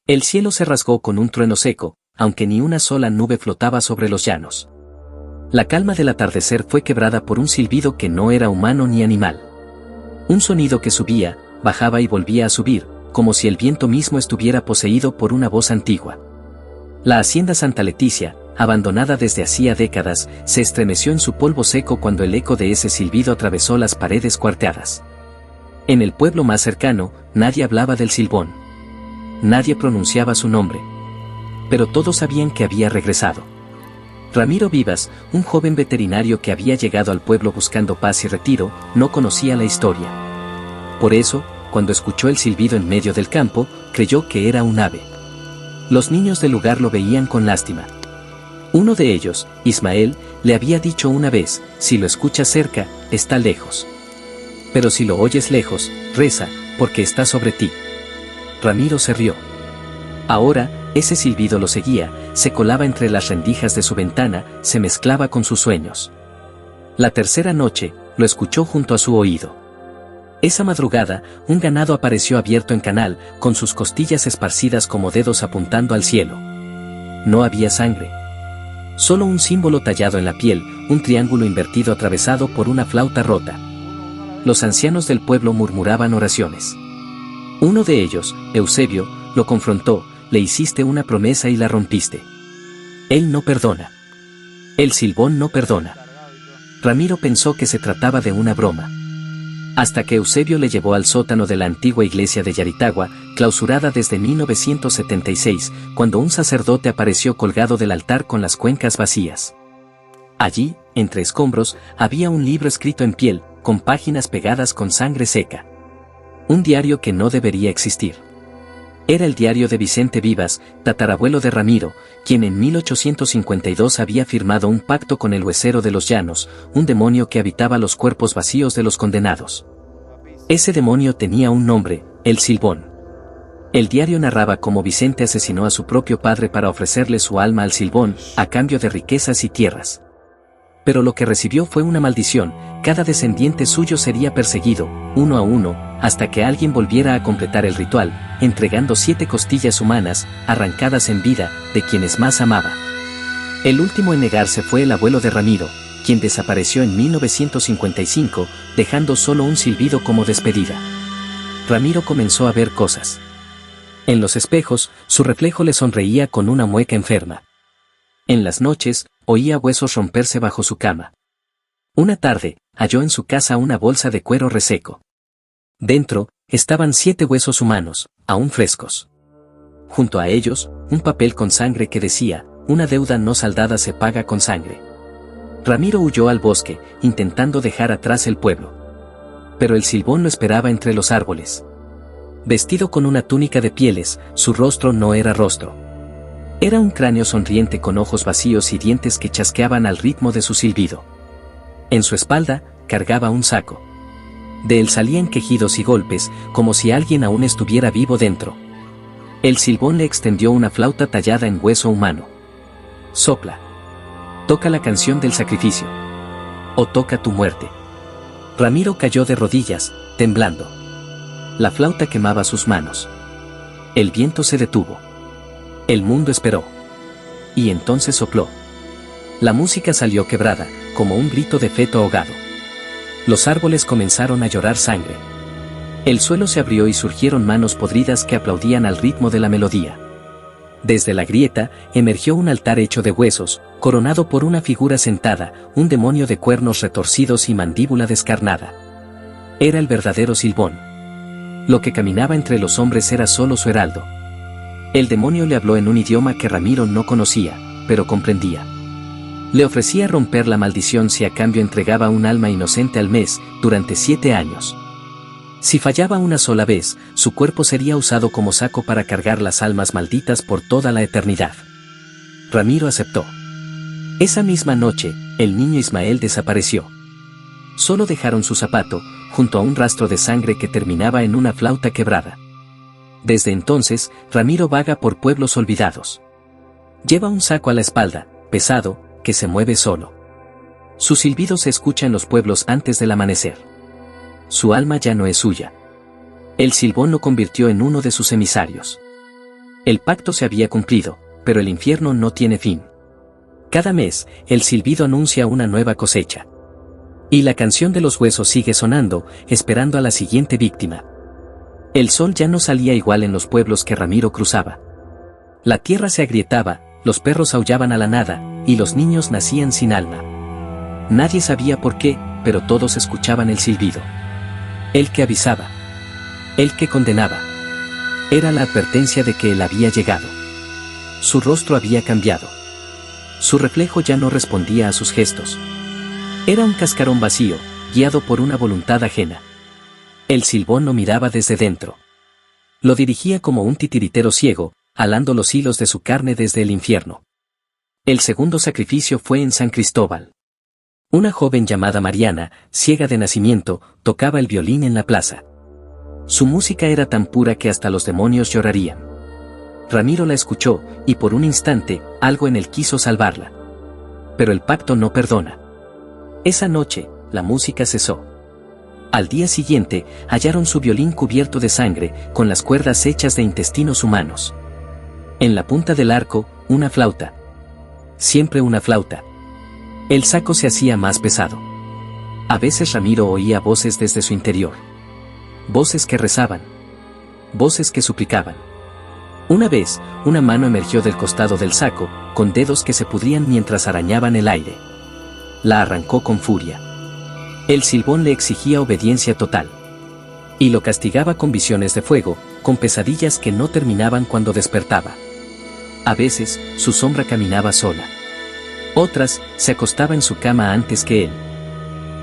El cielo se rasgó con un trueno seco, aunque ni una sola nube flotaba sobre los llanos. La calma del atardecer fue quebrada por un silbido que no era humano ni animal. Un sonido que subía, bajaba y volvía a subir, como si el viento mismo estuviera poseído por una voz antigua. La hacienda Santa Leticia, abandonada desde hacía décadas, se estremeció en su polvo seco cuando el eco de ese silbido atravesó las paredes cuarteadas. En el pueblo más cercano, nadie hablaba del Silbón. Nadie pronunciaba su nombre. Pero todos sabían que había regresado. Ramiro Vivas, un joven veterinario que había llegado al pueblo buscando paz y retiro, no conocía la historia. Por eso, cuando escuchó el silbido en medio del campo, creyó que era un ave. Los niños del lugar lo veían con lástima. Uno de ellos, Ismael, le había dicho una vez: si lo escuchas cerca, está lejos. Pero si lo oyes lejos, reza, porque está sobre ti. Ramiro se rió. Ahora, ese silbido lo seguía, se colaba entre las rendijas de su ventana, se mezclaba con sus sueños. La tercera noche, lo escuchó junto a su oído. Esa madrugada, un ganado apareció abierto en canal, con sus costillas esparcidas como dedos apuntando al cielo. No había sangre. Solo un símbolo tallado en la piel, un triángulo invertido atravesado por una flauta rota. Los ancianos del pueblo murmuraban oraciones. Uno de ellos, Eusebio, lo confrontó: le hiciste una promesa y la rompiste. Él no perdona. El Silbón no perdona. Ramiro pensó que se trataba de una broma. Hasta que Eusebio le llevó al sótano de la antigua iglesia de Yaritagua, clausurada desde 1976, cuando un sacerdote apareció colgado del altar con las cuencas vacías. Allí, entre escombros, había un libro escrito en piel, con páginas pegadas con sangre seca. Un diario que no debería existir. Era el diario de Vicente Vivas, tatarabuelo de Ramiro, quien en 1852 había firmado un pacto con el huesero de los llanos, un demonio que habitaba los cuerpos vacíos de los condenados. Ese demonio tenía un nombre: el Silbón. El diario narraba cómo Vicente asesinó a su propio padre para ofrecerle su alma al Silbón, a cambio de riquezas y tierras. Pero lo que recibió fue una maldición: cada descendiente suyo sería perseguido, uno a uno, hasta que alguien volviera a completar el ritual, entregando 7 costillas humanas, arrancadas en vida, de quienes más amaba. El último en negarse fue el abuelo de Ramiro, quien desapareció en 1955, dejando solo un silbido como despedida. Ramiro comenzó a ver cosas. En los espejos, su reflejo le sonreía con una mueca enferma. En las noches, oía huesos romperse bajo su cama. Una tarde, halló en su casa una bolsa de cuero reseco. Dentro, estaban 7 huesos humanos, aún frescos. Junto a ellos, un papel con sangre que decía: una deuda no saldada se paga con sangre. Ramiro huyó al bosque, intentando dejar atrás el pueblo. Pero el Silbón lo esperaba entre los árboles. Vestido con una túnica de pieles, su rostro no era rostro. Era un cráneo sonriente con ojos vacíos y dientes que chasqueaban al ritmo de su silbido. En su espalda, cargaba un saco. De él salían quejidos y golpes, como si alguien aún estuviera vivo dentro. El Silbón le extendió una flauta tallada en hueso humano. Sopla. Toca la canción del sacrificio. O toca tu muerte. Ramiro cayó de rodillas, temblando. La flauta quemaba sus manos. El viento se detuvo. El mundo esperó. Y entonces sopló. La música salió quebrada, como un grito de feto ahogado. Los árboles comenzaron a llorar sangre. El suelo se abrió y surgieron manos podridas que aplaudían al ritmo de la melodía. Desde la grieta, emergió un altar hecho de huesos, coronado por una figura sentada, un demonio de cuernos retorcidos y mandíbula descarnada. Era el verdadero Silbón. Lo que caminaba entre los hombres era solo su heraldo. El demonio le habló en un idioma que Ramiro no conocía, pero comprendía. Le ofrecía romper la maldición si a cambio entregaba un alma inocente al mes, durante 7 años. Si fallaba una sola vez, su cuerpo sería usado como saco para cargar las almas malditas por toda la eternidad. Ramiro aceptó. Esa misma noche, el niño Ismael desapareció. Solo dejaron su zapato, junto a un rastro de sangre que terminaba en una flauta quebrada. Desde entonces, Ramiro vaga por pueblos olvidados. Lleva un saco a la espalda, pesado, que se mueve solo. Su silbido se escucha en los pueblos antes del amanecer. Su alma ya no es suya. El Silbón lo convirtió en uno de sus emisarios. El pacto se había cumplido, pero el infierno no tiene fin. Cada mes, el silbido anuncia una nueva cosecha. Y la canción de los huesos sigue sonando, esperando a la siguiente víctima. El sol ya no salía igual en los pueblos que Ramiro cruzaba. La tierra se agrietaba, los perros aullaban a la nada, y los niños nacían sin alma. Nadie sabía por qué, pero todos escuchaban el silbido. El que avisaba. El que condenaba. Era la advertencia de que él había llegado. Su rostro había cambiado. Su reflejo ya no respondía a sus gestos. Era un cascarón vacío, guiado por una voluntad ajena. El silbón lo miraba desde dentro. Lo dirigía como un titiritero ciego, alando los hilos de su carne desde el infierno. El segundo sacrificio fue en San Cristóbal. Una joven llamada Mariana, ciega de nacimiento, tocaba el violín en la plaza. Su música era tan pura que hasta los demonios llorarían. Ramiro la escuchó, y por un instante, algo en él quiso salvarla. Pero el pacto no perdona. Esa noche, la música cesó. Al día siguiente, hallaron su violín cubierto de sangre, con las cuerdas hechas de intestinos humanos. En la punta del arco, una flauta. Siempre una flauta. El saco se hacía más pesado. A veces Ramiro oía voces desde su interior. Voces que rezaban. Voces que suplicaban. Una vez, una mano emergió del costado del saco, con dedos que se pudrían mientras arañaban el aire. La arrancó con furia. El silbón le exigía obediencia total. Y lo castigaba con visiones de fuego, con pesadillas que no terminaban cuando despertaba. A veces, su sombra caminaba sola. Otras, se acostaba en su cama antes que él.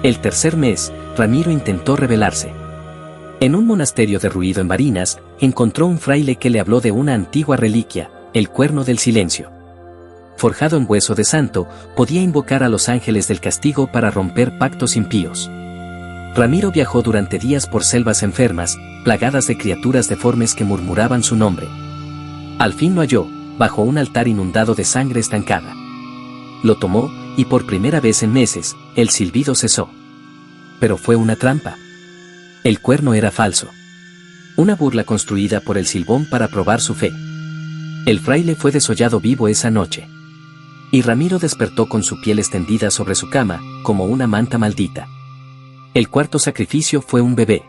El tercer mes, Ramiro intentó rebelarse. En un monasterio derruido en Barinas, encontró un fraile que le habló de una antigua reliquia, el cuerno del silencio. Forjado en hueso de santo, podía invocar a los ángeles del castigo para romper pactos impíos. Ramiro viajó durante días por selvas enfermas, plagadas de criaturas deformes que murmuraban su nombre. Al fin lo halló, bajo un altar inundado de sangre estancada. Lo tomó, y por primera vez en meses, el silbido cesó. Pero fue una trampa. El cuerno era falso. Una burla construida por el silbón para probar su fe. El fraile fue desollado vivo esa noche. Y Ramiro despertó con su piel extendida sobre su cama, como una manta maldita. El cuarto sacrificio fue un bebé.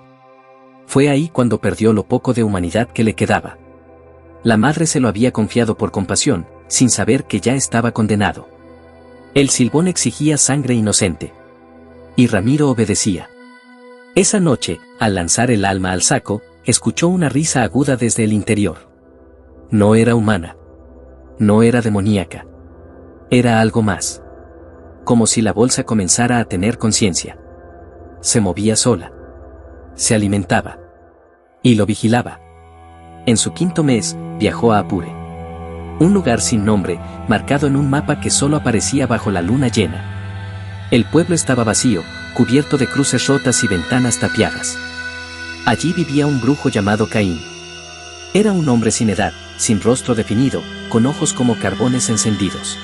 Fue ahí cuando perdió lo poco de humanidad que le quedaba. La madre se lo había confiado por compasión, sin saber que ya estaba condenado. El silbón exigía sangre inocente. Y Ramiro obedecía. Esa noche, al lanzar el alma al saco, escuchó una risa aguda desde el interior. No era humana. No era demoníaca. Era algo más. Como si la bolsa comenzara a tener conciencia. Se movía sola. Se alimentaba. Y lo vigilaba. En su quinto mes, viajó a Apure. Un lugar sin nombre, marcado en un mapa que solo aparecía bajo la luna llena. El pueblo estaba vacío, cubierto de cruces rotas y ventanas tapiadas. Allí vivía un brujo llamado Caín. Era un hombre sin edad, sin rostro definido, con ojos como carbones encendidos.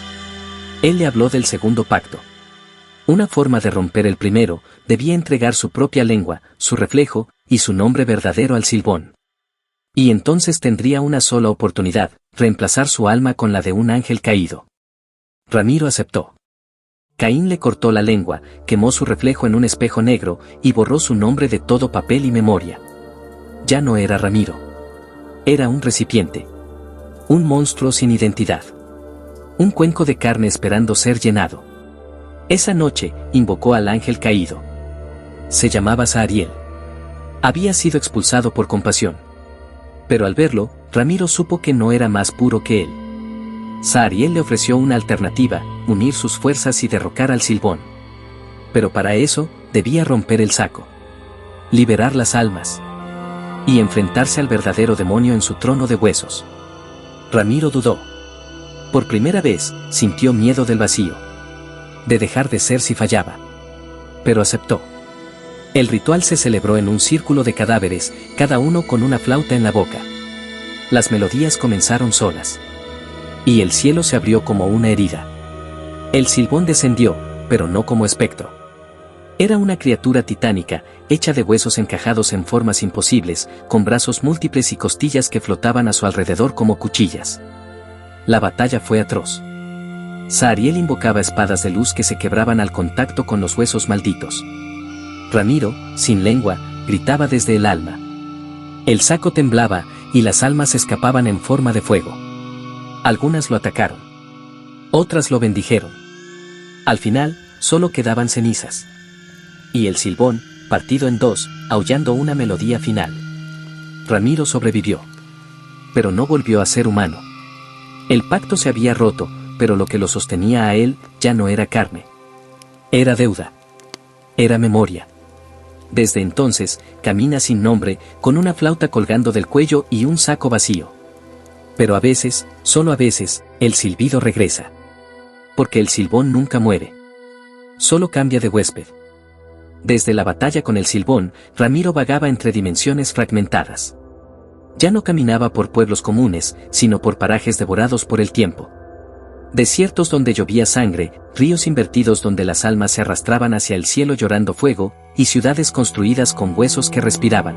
Él le habló del segundo pacto. Una forma de romper el primero, debía entregar su propia lengua, su reflejo, y su nombre verdadero al silbón. Y entonces tendría una sola oportunidad, reemplazar su alma con la de un ángel caído. Ramiro aceptó. Caín le cortó la lengua, quemó su reflejo en un espejo negro, y borró su nombre de todo papel y memoria. Ya no era Ramiro. Era un recipiente. Un monstruo sin identidad. Un cuenco de carne esperando ser llenado. Esa noche, invocó al ángel caído. Se llamaba Sahariel. Había sido expulsado por compasión. Pero al verlo, Ramiro supo que no era más puro que él. Sahariel le ofreció una alternativa, unir sus fuerzas y derrocar al silbón. Pero para eso, debía romper el saco. Liberar las almas. Y enfrentarse al verdadero demonio en su trono de huesos. Ramiro dudó. Por primera vez, sintió miedo del vacío. De dejar de ser si fallaba. Pero aceptó. El ritual se celebró en un círculo de cadáveres, cada uno con una flauta en la boca. Las melodías comenzaron solas. Y el cielo se abrió como una herida. El silbón descendió, pero no como espectro. Era una criatura titánica, hecha de huesos encajados en formas imposibles, con brazos múltiples y costillas que flotaban a su alrededor como cuchillas. La batalla fue atroz. Sahariel invocaba espadas de luz que se quebraban al contacto con los huesos malditos. Ramiro, sin lengua, gritaba desde el alma. El saco temblaba, y las almas escapaban en forma de fuego. Algunas lo atacaron. Otras lo bendijeron. Al final, solo quedaban cenizas. Y el silbón, partido en dos, aullando una melodía final. Ramiro sobrevivió. Pero no volvió a ser humano. El pacto se había roto, pero lo que lo sostenía a él ya no era carne. Era deuda. Era memoria. Desde entonces, camina sin nombre, con una flauta colgando del cuello y un saco vacío. Pero a veces, solo a veces, el silbido regresa. Porque el silbón nunca muere. Solo cambia de huésped. Desde la batalla con el silbón, Ramiro vagaba entre dimensiones fragmentadas. Ya no caminaba por pueblos comunes, sino por parajes devorados por el tiempo. Desiertos donde llovía sangre, ríos invertidos donde las almas se arrastraban hacia el cielo llorando fuego, y ciudades construidas con huesos que respiraban.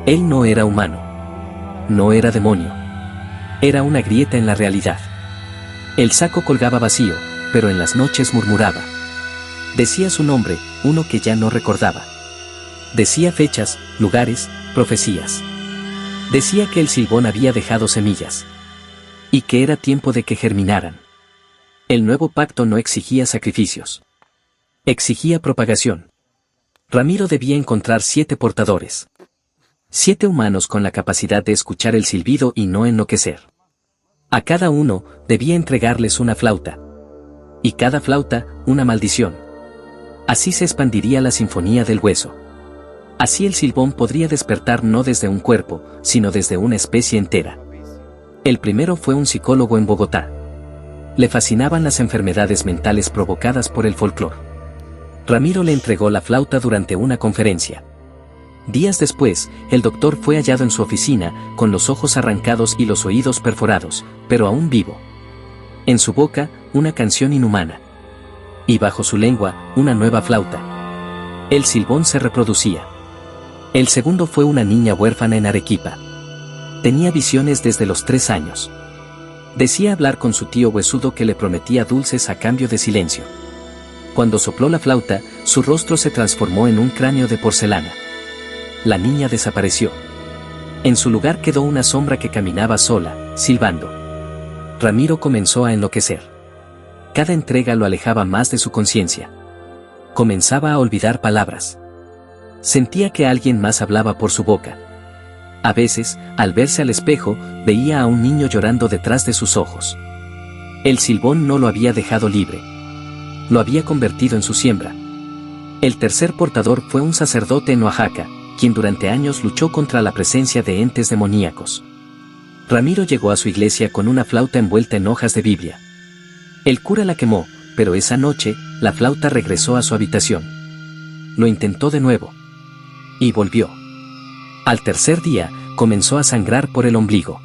Él no era humano. No era demonio. Era una grieta en la realidad. El saco colgaba vacío, pero en las noches murmuraba. Decía su nombre, uno que ya no recordaba. Decía fechas, lugares, profecías. Decía que el silbón había dejado semillas. Y que era tiempo de que germinaran. El nuevo pacto no exigía sacrificios. Exigía propagación. Ramiro debía encontrar 7 portadores. 7 humanos con la capacidad de escuchar el silbido y no enloquecer. A cada uno debía entregarles una flauta. Y cada flauta, una maldición. Así se expandiría la sinfonía del hueso. Así el silbón podría despertar no desde un cuerpo, sino desde una especie entera. El primero fue un psicólogo en Bogotá. Le fascinaban las enfermedades mentales provocadas por el folclore. Ramiro le entregó la flauta durante una conferencia. Días después, el doctor fue hallado en su oficina, con los ojos arrancados y los oídos perforados, pero aún vivo. En su boca, una canción inhumana. Y bajo su lengua, una nueva flauta. El silbón se reproducía. El segundo fue una niña huérfana en Arequipa. Tenía visiones desde los 3 años. Decía hablar con su tío huesudo que le prometía dulces a cambio de silencio. Cuando sopló la flauta, su rostro se transformó en un cráneo de porcelana. La niña desapareció. En su lugar quedó una sombra que caminaba sola, silbando. Ramiro comenzó a enloquecer. Cada entrega lo alejaba más de su conciencia. Comenzaba a olvidar palabras. Sentía que alguien más hablaba por su boca. A veces, al verse al espejo, veía a un niño llorando detrás de sus ojos. El silbón no lo había dejado libre. Lo había convertido en su siembra. El tercer portador fue un sacerdote en Oaxaca, quien durante años luchó contra la presencia de entes demoníacos. Ramiro llegó a su iglesia con una flauta envuelta en hojas de Biblia. El cura la quemó, pero esa noche, la flauta regresó a su habitación. Lo intentó de nuevo. Y volvió. Al tercer día, comenzó a sangrar por el ombligo.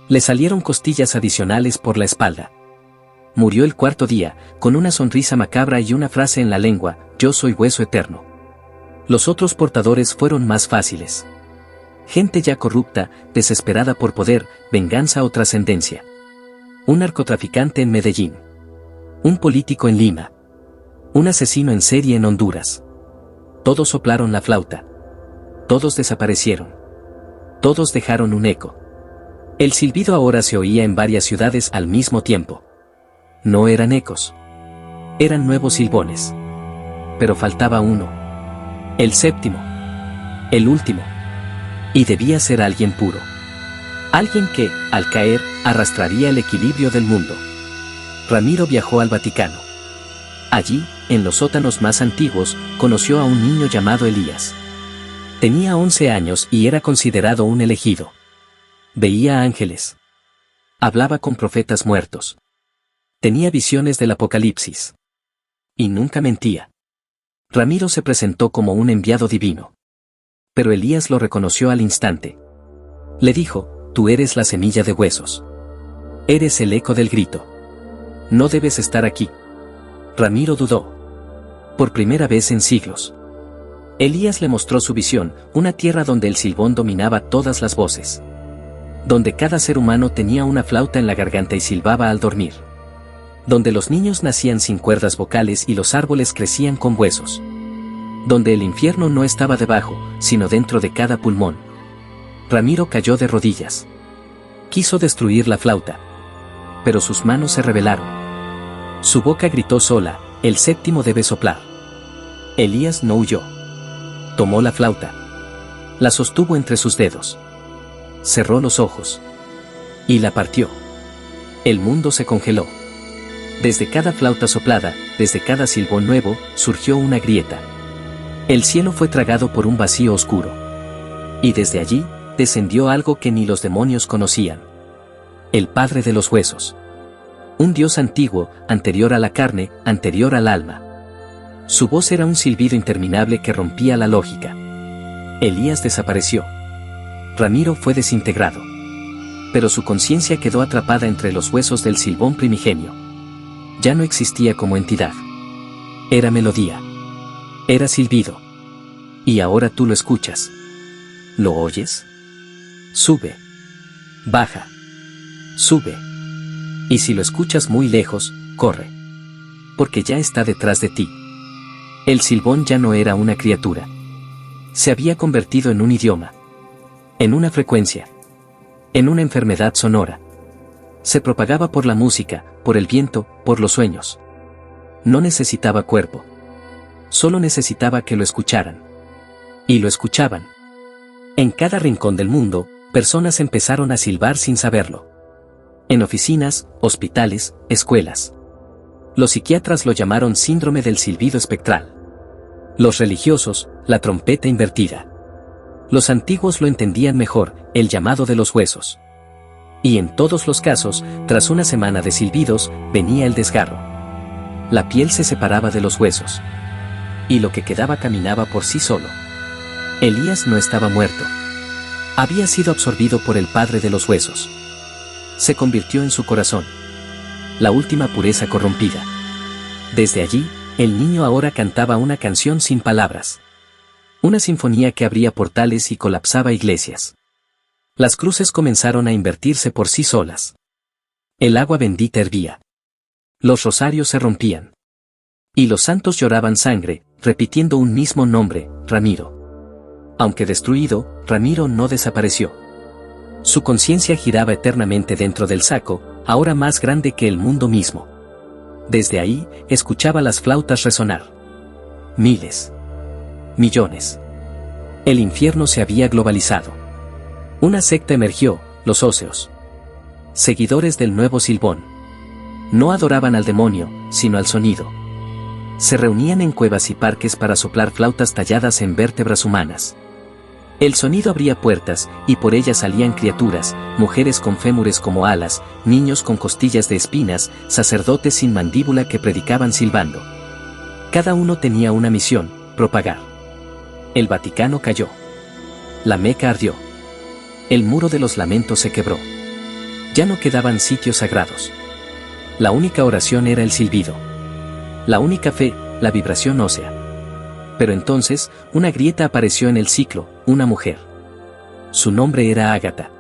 Le salieron costillas adicionales por la espalda. Murió el cuarto día, con una sonrisa macabra y una frase en la lengua: yo soy hueso eterno. Los otros portadores fueron más fáciles. Gente ya corrupta, desesperada por poder, venganza o trascendencia. Un narcotraficante en Medellín. Un político en Lima. Un asesino en serie en Honduras. Todos soplaron la flauta. Todos desaparecieron. Todos dejaron un eco. El silbido ahora se oía en varias ciudades al mismo tiempo. No eran ecos. Eran nuevos silbones. Pero faltaba uno. El séptimo. El último. Y debía ser alguien puro. Alguien que, al caer, arrastraría el equilibrio del mundo. Ramiro viajó al Vaticano. Allí, en los sótanos más antiguos, conoció a un niño llamado Elías. Tenía 11 años y era considerado un elegido. Veía ángeles. Hablaba con profetas muertos. Tenía visiones del Apocalipsis. Y nunca mentía. Ramiro se presentó como un enviado divino. Pero Elías lo reconoció al instante. Le dijo: tú eres la semilla de huesos. Eres el eco del grito. No debes estar aquí. Ramiro dudó. Por primera vez en siglos. Elías le mostró su visión, una tierra donde el silbón dominaba todas las voces. Donde cada ser humano tenía una flauta en la garganta y silbaba al dormir. Donde los niños nacían sin cuerdas vocales y los árboles crecían con huesos. Donde el infierno no estaba debajo, sino dentro de cada pulmón. Ramiro cayó de rodillas. Quiso destruir la flauta. Pero sus manos se rebelaron. Su boca gritó sola, el séptimo debe soplar. Elías no huyó. Tomó la flauta. La sostuvo entre sus dedos. Cerró los ojos. Y la partió. El mundo se congeló. Desde cada flauta soplada, desde cada silbón nuevo, surgió una grieta. El cielo fue tragado por un vacío oscuro. Y desde allí, descendió algo que ni los demonios conocían. El Padre de los Huesos. Un Dios antiguo, anterior a la carne, anterior al alma. Su voz era un silbido interminable que rompía la lógica. Elías desapareció. Ramiro fue desintegrado. Pero su conciencia quedó atrapada entre los huesos del silbón primigenio. Ya no existía como entidad. Era melodía. Era silbido. Y ahora tú lo escuchas. ¿Lo oyes? Sube. Baja. Sube. Y si lo escuchas muy lejos, corre. Porque ya está detrás de ti. El silbón ya no era una criatura. Se había convertido en un idioma. En una frecuencia. En una enfermedad sonora. Se propagaba por la música, por el viento, por los sueños. No necesitaba cuerpo. Solo necesitaba que lo escucharan. Y lo escuchaban. En cada rincón del mundo, personas empezaron a silbar sin saberlo. En oficinas, hospitales, escuelas. Los psiquiatras lo llamaron síndrome del silbido espectral. Los religiosos, la trompeta invertida. Los antiguos lo entendían mejor, el llamado de los huesos. Y en todos los casos, tras una semana de silbidos, venía el desgarro. La piel se separaba de los huesos. Y lo que quedaba caminaba por sí solo. Elías no estaba muerto. Había sido absorbido por el Padre de los Huesos. Se convirtió en su corazón. La última pureza corrompida. Desde allí, el niño ahora cantaba una canción sin palabras. Una sinfonía que abría portales y colapsaba iglesias. Las cruces comenzaron a invertirse por sí solas. El agua bendita hervía. Los rosarios se rompían. Y los santos lloraban sangre, repitiendo un mismo nombre, Ramiro. Aunque destruido, Ramiro no desapareció. Su conciencia giraba eternamente dentro del saco, ahora más grande que el mundo mismo. Desde ahí, escuchaba las flautas resonar. Miles. Millones. El infierno se había globalizado. Una secta emergió, los óseos. Seguidores del nuevo silbón. No adoraban al demonio, sino al sonido. Se reunían en cuevas y parques para soplar flautas talladas en vértebras humanas. El sonido abría puertas, y por ellas salían criaturas, mujeres con fémures como alas, niños con costillas de espinas, sacerdotes sin mandíbula que predicaban silbando. Cada uno tenía una misión, propagar. El Vaticano cayó. La Meca ardió. El muro de los lamentos se quebró. Ya no quedaban sitios sagrados. La única oración era el silbido. La única fe, la vibración ósea. Pero entonces, una grieta apareció en el ciclo, una mujer. Su nombre era Ágata.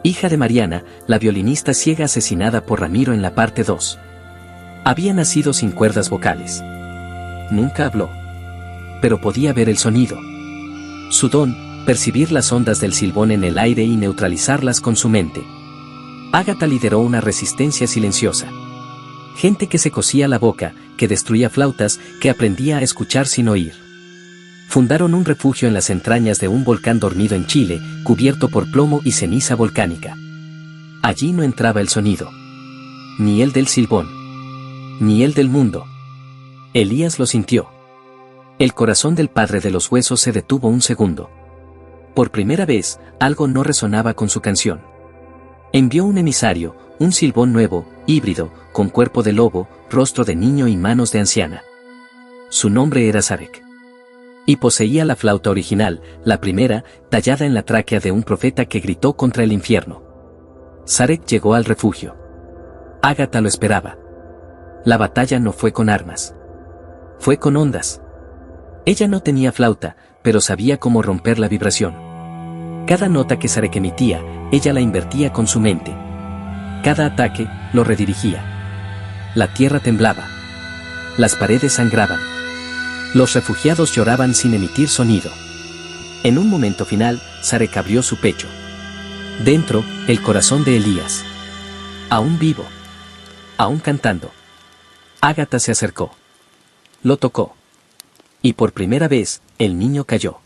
Hija de Mariana, la violinista ciega asesinada por Ramiro en la parte 2. Había nacido sin cuerdas vocales. Nunca habló. Pero podía ver el sonido. Su don, percibir las ondas del silbón en el aire y neutralizarlas con su mente. Ágata lideró una resistencia silenciosa. Gente que se cosía la boca, que destruía flautas, que aprendía a escuchar sin oír. Fundaron un refugio en las entrañas de un volcán dormido en Chile, cubierto por plomo y ceniza volcánica. Allí no entraba el sonido. Ni el del silbón. Ni el del mundo. Elías lo sintió. El corazón del Padre de los Huesos se detuvo un segundo. Por primera vez, algo no resonaba con su canción. Envió un emisario, un silbón nuevo, híbrido, con cuerpo de lobo, rostro de niño y manos de anciana. Su nombre era Sarek. Y poseía la flauta original, la primera, tallada en la tráquea de un profeta que gritó contra el infierno. Sarek llegó al refugio. Ágata lo esperaba. La batalla no fue con armas. Fue con ondas. Ella no tenía flauta, pero sabía cómo romper la vibración. Cada nota que Sarek emitía, ella la invertía con su mente. Cada ataque, lo redirigía. La tierra temblaba. Las paredes sangraban. Los refugiados lloraban sin emitir sonido. En un momento final, Sarek abrió su pecho. Dentro, el corazón de Elías. Aún vivo. Aún cantando. Ágata se acercó. Lo tocó. Y por primera vez, el niño cayó.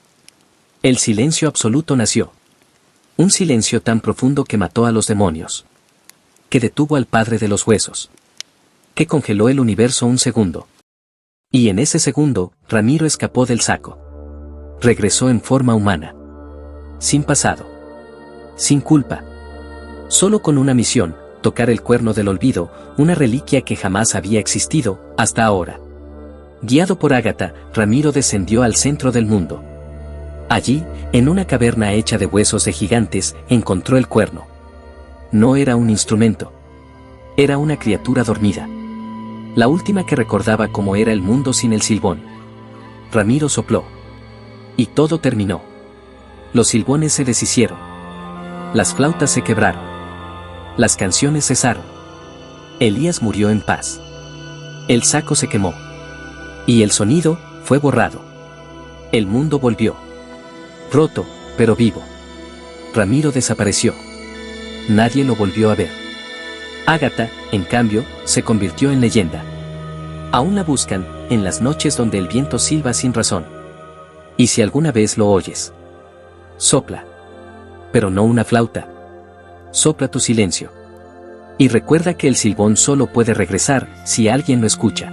El silencio absoluto nació. Un silencio tan profundo que mató a los demonios. Que detuvo al padre de los huesos. Que congeló el universo un segundo. Y en ese segundo, Ramiro escapó del saco. Regresó en forma humana. Sin pasado. Sin culpa. Solo con una misión, tocar el cuerno del olvido, una reliquia que jamás había existido, hasta ahora. Guiado por Ágata, Ramiro descendió al centro del mundo. Allí, en una caverna hecha de huesos de gigantes, encontró el cuerno. No era un instrumento. Era una criatura dormida. La última que recordaba cómo era el mundo sin el silbón. Ramiro sopló. Y todo terminó. Los silbones se deshicieron. Las flautas se quebraron. Las canciones cesaron. Elías murió en paz. El saco se quemó. Y el sonido fue borrado. El mundo volvió. Roto, pero vivo. Ramiro desapareció. Nadie lo volvió a ver. Ágata, en cambio, se convirtió en leyenda. Aún la buscan, en las noches donde el viento silba sin razón. Y si alguna vez lo oyes, sopla. Pero no una flauta. Sopla tu silencio. Y recuerda que el silbón solo puede regresar si alguien lo escucha.